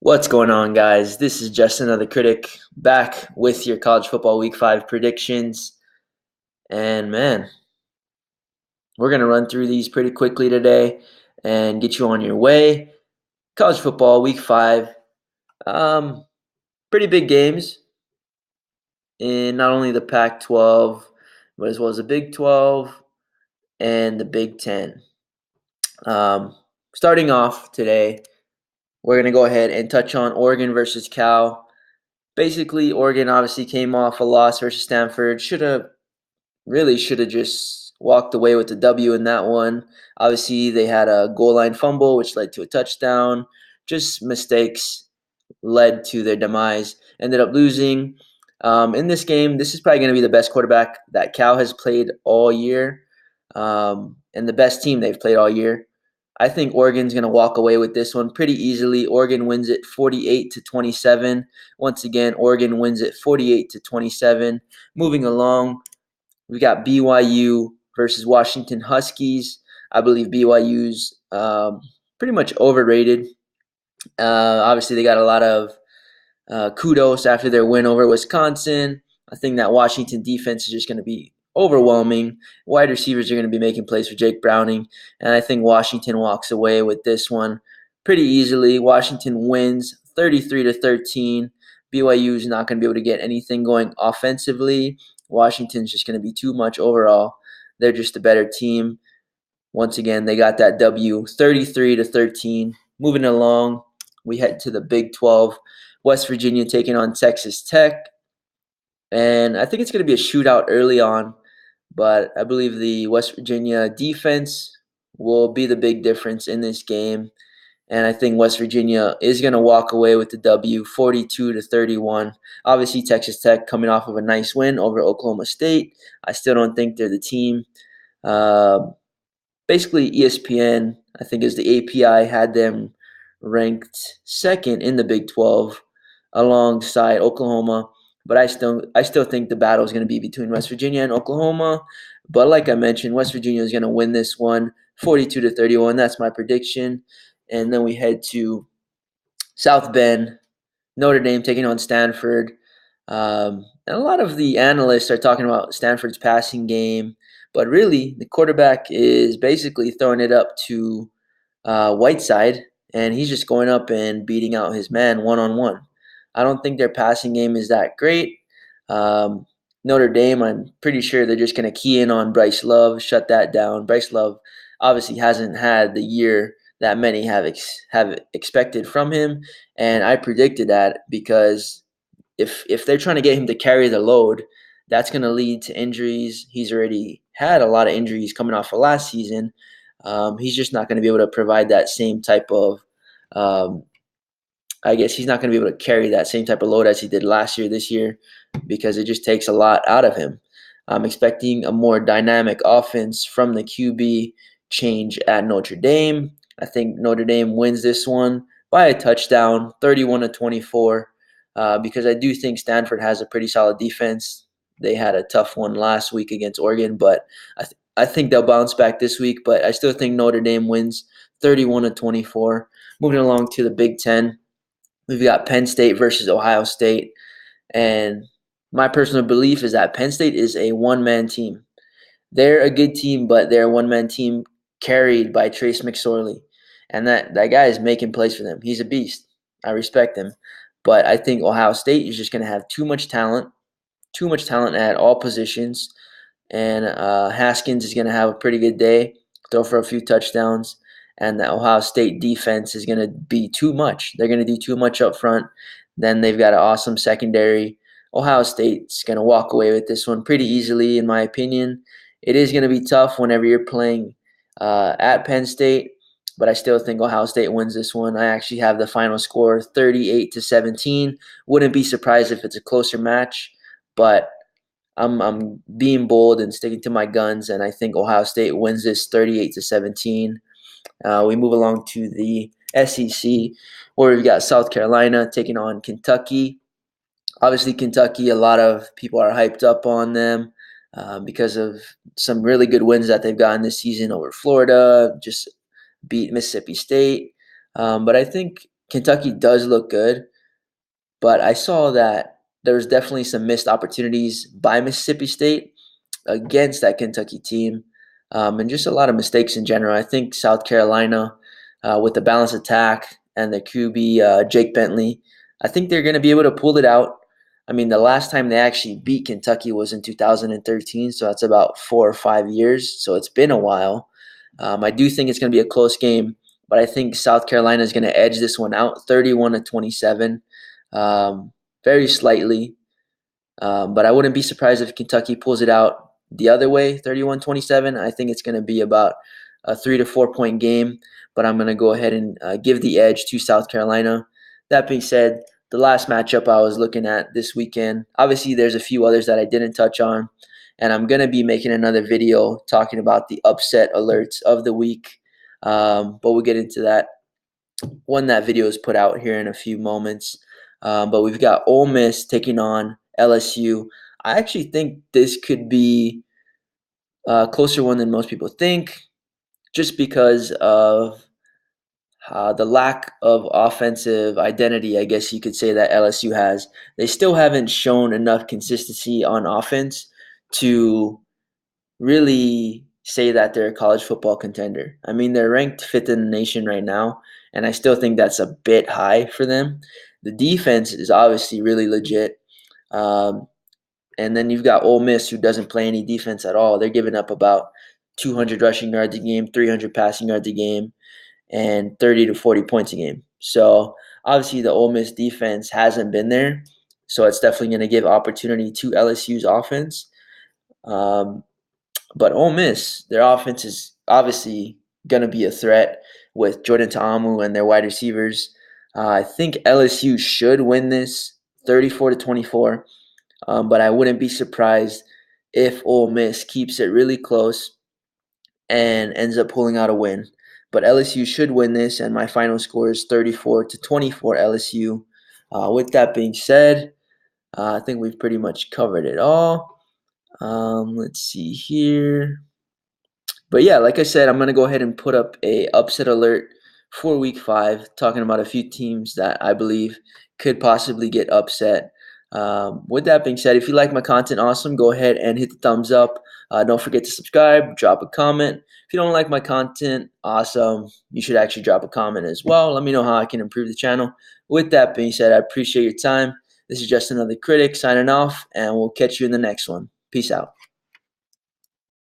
What's going on, guys? This is just another critic back with your college football week 5 predictions. And man, we're going to run through these pretty quickly today and get you on your way. College football week 5, um, pretty big games in not only the Pac 12, but as well as the Big 12 and the Big 10. Starting off today, we're going to go ahead and touch on Oregon versus Cal. Basically, Oregon obviously came off a loss versus Stanford. Should have just walked away with the W in that one. Obviously, they had a goal line fumble, which led to a touchdown. Just mistakes led to their demise. Ended up losing. In this game, this is probably going to be the best quarterback that Cal has played all year, and the best team they've played all year. I think Oregon's going to walk away with this one pretty easily. Oregon wins it 48-27. Once again, Oregon wins it 48-27. Moving along, we got BYU versus Washington Huskies. I believe BYU's pretty much overrated. Obviously, they got a lot of kudos after their win over Wisconsin. I think that Washington defense is just going to be overwhelming. Wide receivers are going to be making plays for Jake Browning, and I think Washington walks away with this one pretty easily. Washington wins 33-13. BYU is not going to be able to get anything going offensively. Washington's just going to be too much overall. They're just a better team. Once again, they got that W 33-13. Moving along, we head to the Big 12. West Virginia taking on Texas Tech. And I think it's going to be a shootout early on, but I believe the West Virginia defense will be the big difference in this game. And I think West Virginia is going to walk away with the W 42-31. Obviously, Texas Tech coming off of a nice win over Oklahoma State. I still don't think they're the team. Basically, ESPN, I think, is the API, had them ranked second in the Big 12 alongside Oklahoma. But I still think the battle is going to be between West Virginia and Oklahoma. But like I mentioned, West Virginia is going to win this one 42-31. That's my prediction. And then we head to South Bend, Notre Dame taking on Stanford. And a lot of the analysts are talking about Stanford's passing game, but really the quarterback is basically throwing it up to Whiteside, and he's just going up and beating out his man one-on-one. I don't think their passing game is that great. Notre Dame, I'm pretty sure they're just going to key in on Bryce Love, shut that down. Bryce Love obviously hasn't had the year that many have expected from him, and I predicted that because if they're trying to get him to carry the load, that's going to lead to injuries. He's already had a lot of injuries coming off of last season. He's just not going to be able to provide that same type of I guess he's not going to be able to carry that same type of load as he did last year, this year, because it just takes a lot out of him. I'm expecting a more dynamic offense from the QB change at Notre Dame. I think Notre Dame wins this one by a touchdown, 31-24, because I do think Stanford has a pretty solid defense. They had a tough one last week against Oregon, but I think they'll bounce back this week. But I still think Notre Dame wins 31-24. Moving along to the Big Ten. We've got Penn State versus Ohio State. And my personal belief is that Penn State is a one-man team. They're a good team, but they're a one-man team carried by Trace McSorley. And that guy is making plays for them. He's a beast. I respect him. But I think Ohio State is just going to have too much talent at all positions. And Haskins is going to have a pretty good day, throw for a few touchdowns. And the Ohio State defense is going to be too much. They're going to do too much up front. Then they've got an awesome secondary. Ohio State's going to walk away with this one pretty easily, in my opinion. It is going to be tough whenever you're playing at Penn State, but I still think Ohio State wins this one. I actually have the final score 38-17. Wouldn't be surprised if it's a closer match, but I'm being bold and sticking to my guns, and I think Ohio State wins this 38-17. We move along to the SEC, where we've got South Carolina taking on Kentucky. Obviously, Kentucky, a lot of people are hyped up on them because of some really good wins that they've gotten this season over Florida, just beat Mississippi State. But I think Kentucky does look good, but I saw that there was definitely some missed opportunities by Mississippi State against that Kentucky team, and just a lot of mistakes in general. I think South Carolina, with the balanced attack and the QB Jake Bentley, I think they're going to be able to pull it out. I mean, the last time they actually beat Kentucky was in 2013, so that's about 4 or 5 years. So it's been a while. I do think it's going to be a close game, but I think South Carolina is going to edge this one out, 31-27, very slightly. But I wouldn't be surprised if Kentucky pulls it out the other way, 31-27. I think it's going to be about a 3 to 4 point game, but I'm going to go ahead and give the edge to South Carolina. That being said, the last matchup I was looking at this weekend, obviously there's a few others that I didn't touch on, and I'm going to be making another video talking about the upset alerts of the week, but we'll get into that when that video is put out here in a few moments. But we've got Ole Miss taking on LSU. I actually think this could be a closer one than most people think, just because of the lack of offensive identity, I guess you could say, that LSU has. They still haven't shown enough consistency on offense to really say that they're a college football contender. I mean, they're ranked fifth in the nation right now, and I still think that's a bit high for them. The defense is obviously really legit. And then you've got Ole Miss, who doesn't play any defense at all. They're giving up about 200 rushing yards a game, 300 passing yards a game, and 30 to 40 points a game. So obviously the Ole Miss defense hasn't been there. So it's definitely going to give opportunity to LSU's offense. But Ole Miss, their offense is obviously going to be a threat with Jordan Ta'amu and their wide receivers. I think LSU should win this 34-24, but I wouldn't be surprised if Ole Miss keeps it really close and ends up pulling out a win. But LSU should win this, and my final score is 34-24 LSU. With that being said, I think we've pretty much covered it all. Let's see here. But yeah, like I said, I'm going to go ahead and put up a upset alert for week 5, talking about a few teams that I believe could possibly get upset. With that being said, if you like my content, awesome, go ahead and hit the thumbs up. Don't forget to subscribe, drop a comment. If you don't like my content, awesome, you should actually drop a comment as well. Let me know how I can improve the channel. With that being said, I appreciate your time. This is just another critic signing off, and we'll catch you in the next one. Peace out.